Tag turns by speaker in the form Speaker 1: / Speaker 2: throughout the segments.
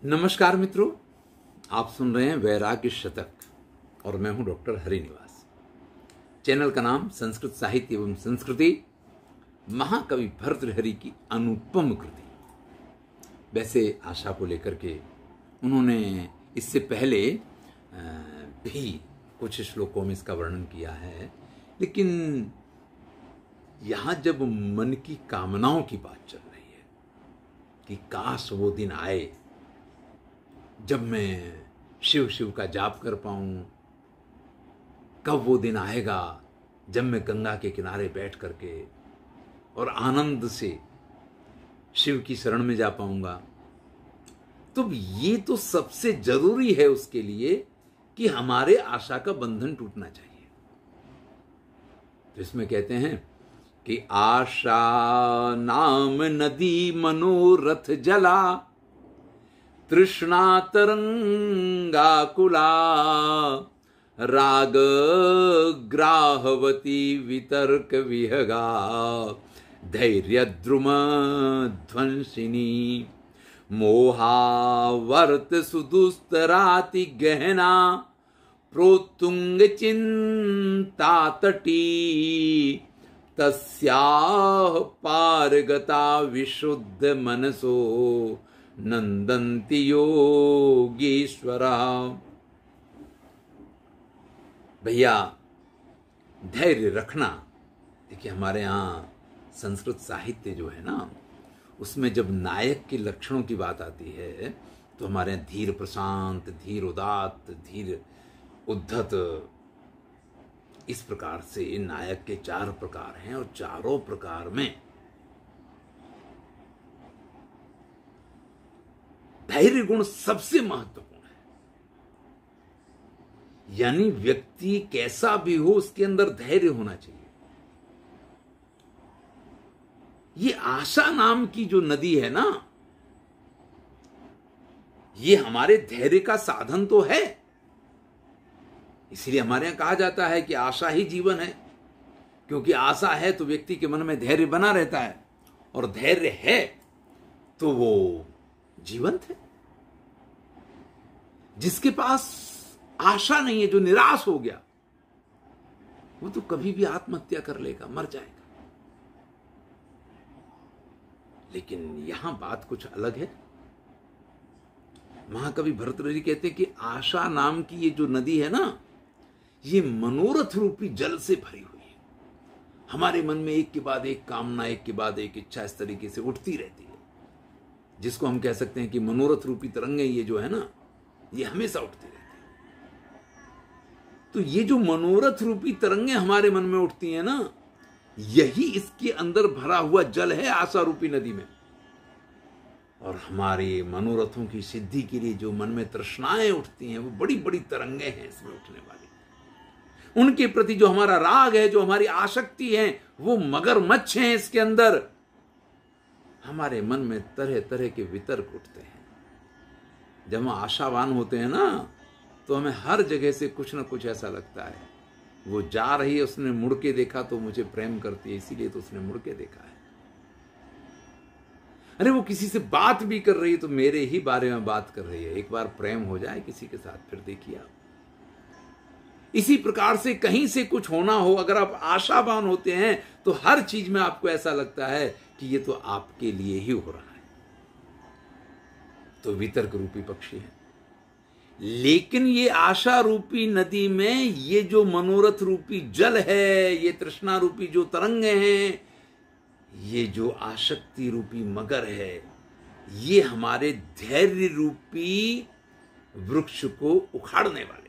Speaker 1: नमस्कार मित्रों, आप सुन रहे हैं वैराग्य शतक और मैं हूं डॉक्टर हरिनिवास। चैनल का नाम संस्कृत साहित्य एवं संस्कृति, महाकवि भर्तृहरि की अनुपम कृति। वैसे आशा को लेकर के उन्होंने इससे पहले भी कुछ श्लोकों में इसका वर्णन किया है, लेकिन यहां जब मन की कामनाओं की बात चल रही है कि काश वो दिन आए जब मैं शिव शिव का जाप कर पाऊं, कब वो दिन आएगा जब मैं गंगा के किनारे बैठ करके और आनंद से शिव की शरण में जा पाऊंगा। तो ये तो सबसे जरूरी है उसके लिए कि हमारे आशा का बंधन टूटना चाहिए। तो इसमें कहते हैं कि आशा नाम नदी मनोरथ जला, तृष्णा तरंगाकुला, राग ग्राहवती वितर्क विहगा, धैर्य द्रुम ध्वंसिनी, मोहावर्त सुदुस्तराति गहना, प्रोत्तुंग चिंता तटी, तस्याह पारगता विशुद्ध मनसो नंदन्ति योगीश्वरा। भैया, धैर्य रखना। देखिए, हमारे यहाँ संस्कृत साहित्य जो है ना, उसमें जब नायक के लक्षणों की बात आती है तो हमारे यहाँ धीर प्रशांत, धीर उदात्त, धीर उद्धत, इस प्रकार से नायक के 4 प्रकार हैं और चारों प्रकार में धैर्य गुण सबसे महत्वपूर्ण है। यानी व्यक्ति कैसा भी हो, उसके अंदर धैर्य होना चाहिए। ये आशा नाम की जो नदी है ना, ये हमारे धैर्य का साधन तो है। इसलिए हमारे यहां कहा जाता है कि आशा ही जीवन है, क्योंकि आशा है तो व्यक्ति के मन में धैर्य बना रहता है, और धैर्य है तो वो जीवंत है। जिसके पास आशा नहीं है, जो निराश हो गया, वो तो कभी भी आत्महत्या कर लेगा, मर जाएगा। लेकिन यहां बात कुछ अलग है। महाकवि भर्तृहरि कहते हैं कि आशा नाम की ये जो नदी है ना, ये मनोरथ रूपी जल से भरी हुई है। हमारे मन में एक के बाद एक कामना, एक के बाद एक इच्छा इस तरीके से उठती रहती है, जिसको हम कह सकते हैं कि मनोरथ रूपी तरंगे ये जो है ना, ये हमेशा उठती रहती है। तो ये जो मनोरथ रूपी तरंगे हमारे मन में उठती हैं ना, यही इसके अंदर भरा हुआ जल है आशा रूपी नदी में। और हमारे मनोरथों की सिद्धि के लिए जो मन में तृष्णाएं उठती हैं, वो बड़ी बड़ी तरंगे हैं इसमें उठने वाली। उनके प्रति जो हमारा राग है, जो हमारी आसक्ति है, वो मगरमच्छ हैं इसके अंदर। हमारे मन में तरह तरह के वितर्क उठते हैं। जब हम आशावान होते हैं ना, तो हमें हर जगह से कुछ ना कुछ ऐसा लगता है, वो जा रही है, उसने मुड़ के देखा तो मुझे प्रेम करती है, इसीलिए तो उसने मुड़ के देखा है। अरे वो किसी से बात भी कर रही है तो मेरे ही बारे में बात कर रही है। एक बार प्रेम हो जाए किसी के साथ, फिर देखिए आप। इसी प्रकार से कहीं से कुछ होना हो, अगर आप आशावान होते हैं तो हर चीज में आपको ऐसा लगता है कि ये तो आपके लिए ही हो रहा है। तो वितर्क रूपी पक्षी है। लेकिन ये आशा रूपी नदी में ये जो मनोरथ रूपी जल है, ये तृष्णा रूपी जो तरंगे हैं, ये जो आसक्ति रूपी मगर है, ये हमारे धैर्य रूपी वृक्ष को उखाड़ने वाले।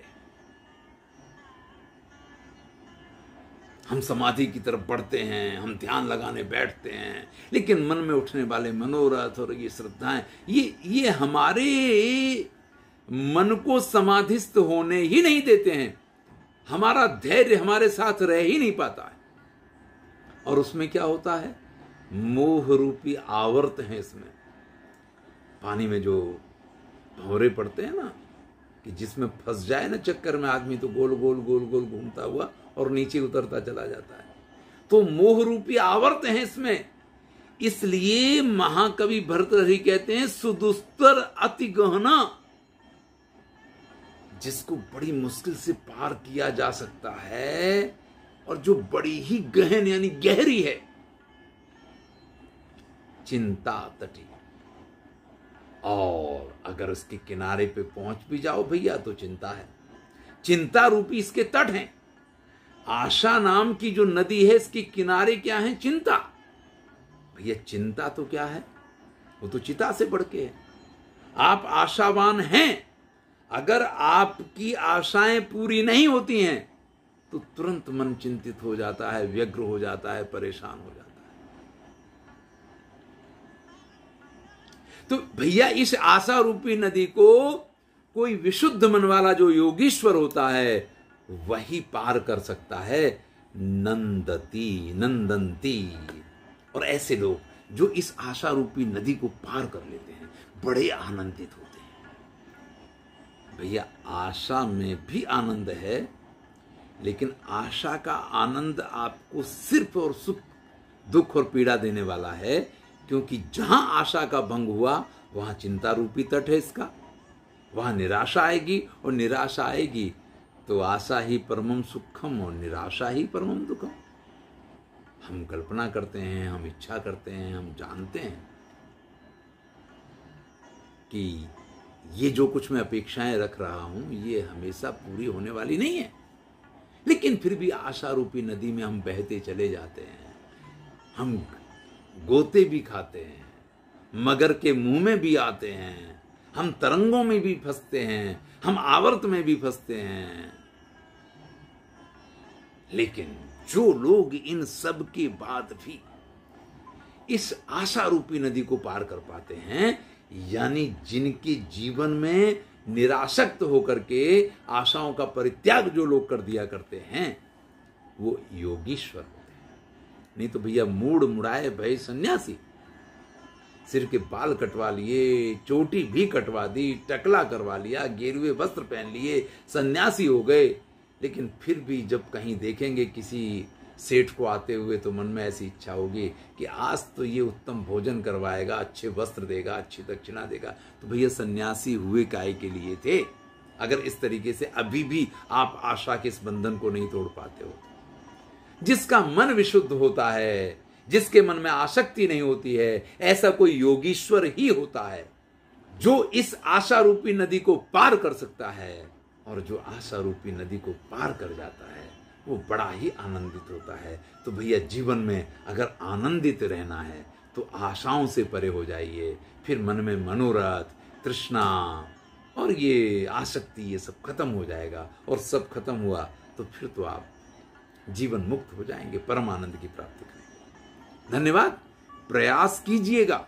Speaker 1: हम समाधि की तरफ बढ़ते हैं, हम ध्यान लगाने बैठते हैं, लेकिन मन में उठने वाले मनोरथ और ये श्रद्धाएं, ये हमारे मन को समाधिस्थ होने ही नहीं देते हैं। हमारा धैर्य हमारे साथ रह ही नहीं पाता है। और उसमें क्या होता है? मोह रूपी आवर्त है इसमें। पानी में जो भंवरे पड़ते हैं ना, कि जिसमें फंस जाए ना चक्कर में आदमी, तो गोल गोल गोल गोल घूमता हुआ और नीचे उतरता चला जाता है। तो मोह रूपी आवर्त है इसमें। इसलिए महाकवि भर्तृहरि कहते हैं सुदुस्तर अति गहना, जिसको बड़ी मुश्किल से पार किया जा सकता है और जो बड़ी ही गहन यानी गहरी है, चिंता तटी। और अगर उसके किनारे पे पहुंच भी जाओ भैया तो चिंता है, चिंता रूपी इसके तट हैं। आशा नाम की जो नदी है इसके किनारे क्या है? चिंता। भैया चिंता तो क्या है? वो तो चिता से बढ़ के है। आप आशावान हैं, अगर आपकी आशाएं पूरी नहीं होती हैं तो तुरंत मन चिंतित हो जाता है, व्यग्र हो जाता है, परेशान हो जाता है। तो भैया इस आशा रूपी नदी को कोई विशुद्ध मन वाला जो योगीश्वर होता है वही पार कर सकता है। नंदती नंदंती। और ऐसे लोग जो इस आशा रूपी नदी को पार कर लेते हैं बड़े आनंदित होते हैं। भैया आशा में भी आनंद है, लेकिन आशा का आनंद आपको सिर्फ और सुख, दुख और पीड़ा देने वाला है, क्योंकि जहां आशा का भंग हुआ वहां चिंता रूपी तट है इसका, वहां निराशा आएगी, और निराशा आएगी तो आशा ही परमम सुखम और निराशा ही परमम दुखम। हम कल्पना करते हैं, हम इच्छा करते हैं, हम जानते हैं कि ये जो कुछ मैं अपेक्षाएं रख रहा हूं ये हमेशा पूरी होने वाली नहीं है, लेकिन फिर भी आशा रूपी नदी में हम बहते चले जाते हैं। हम गोते भी खाते हैं, मगर के मुंह में भी आते हैं, हम तरंगों में भी फंसते हैं, हम आवर्त में भी फंसते हैं। लेकिन जो लोग इन सब के बाद भी इस आशा रूपी नदी को पार कर पाते हैं, यानी जिनके जीवन में निरासक्त होकर के आशाओं का परित्याग जो लोग कर दिया करते हैं, वो योगीश्वर होते हैं। नहीं तो भैया मूड मुड़ाए भय सन्यासी, सिर के बाल कटवा लिए, चोटी भी कटवा दी, टकला करवा लिया, गेरुए वस्त्र पहन लिए, सन्यासी हो गए, लेकिन फिर भी जब कहीं देखेंगे किसी सेठ को आते हुए तो मन में ऐसी इच्छा होगी कि आज तो ये उत्तम भोजन करवाएगा, अच्छे वस्त्र देगा, अच्छी दक्षिणा देगा। तो भैया सन्यासी हुए काय के लिए थे? अगर इस तरीके से अभी भी आप आशा के इस बंधन को नहीं तोड़ पाते हो। जिसका मन विशुद्ध होता है, जिसके मन में आसक्ति नहीं होती है, ऐसा कोई योगीश्वर ही होता है जो इस आशा रूपी नदी को पार कर सकता है। और जो आशा रूपी नदी को पार कर जाता है वो बड़ा ही आनंदित होता है। तो भैया जीवन में अगर आनंदित रहना है तो आशाओं से परे हो जाइए। फिर मन में मनोरथ, तृष्णा और ये आसक्ति, ये सब खत्म हो जाएगा। और सब खत्म हुआ तो फिर तो आप जीवन मुक्त हो जाएंगे, परम आनंद की प्राप्ति करेंगे। धन्यवाद। प्रयास कीजिएगा।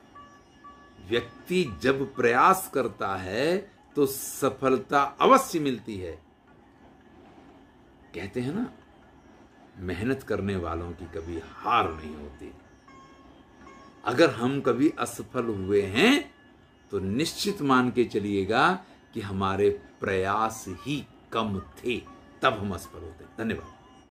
Speaker 1: व्यक्ति जब प्रयास करता है तो सफलता अवश्य मिलती है। कहते हैं ना, मेहनत करने वालों की कभी हार नहीं होती। अगर हम कभी असफल हुए हैं तो निश्चित मान के चलिएगा कि हमारे प्रयास ही कम थे, तब हम असफल होते हैं। धन्यवाद।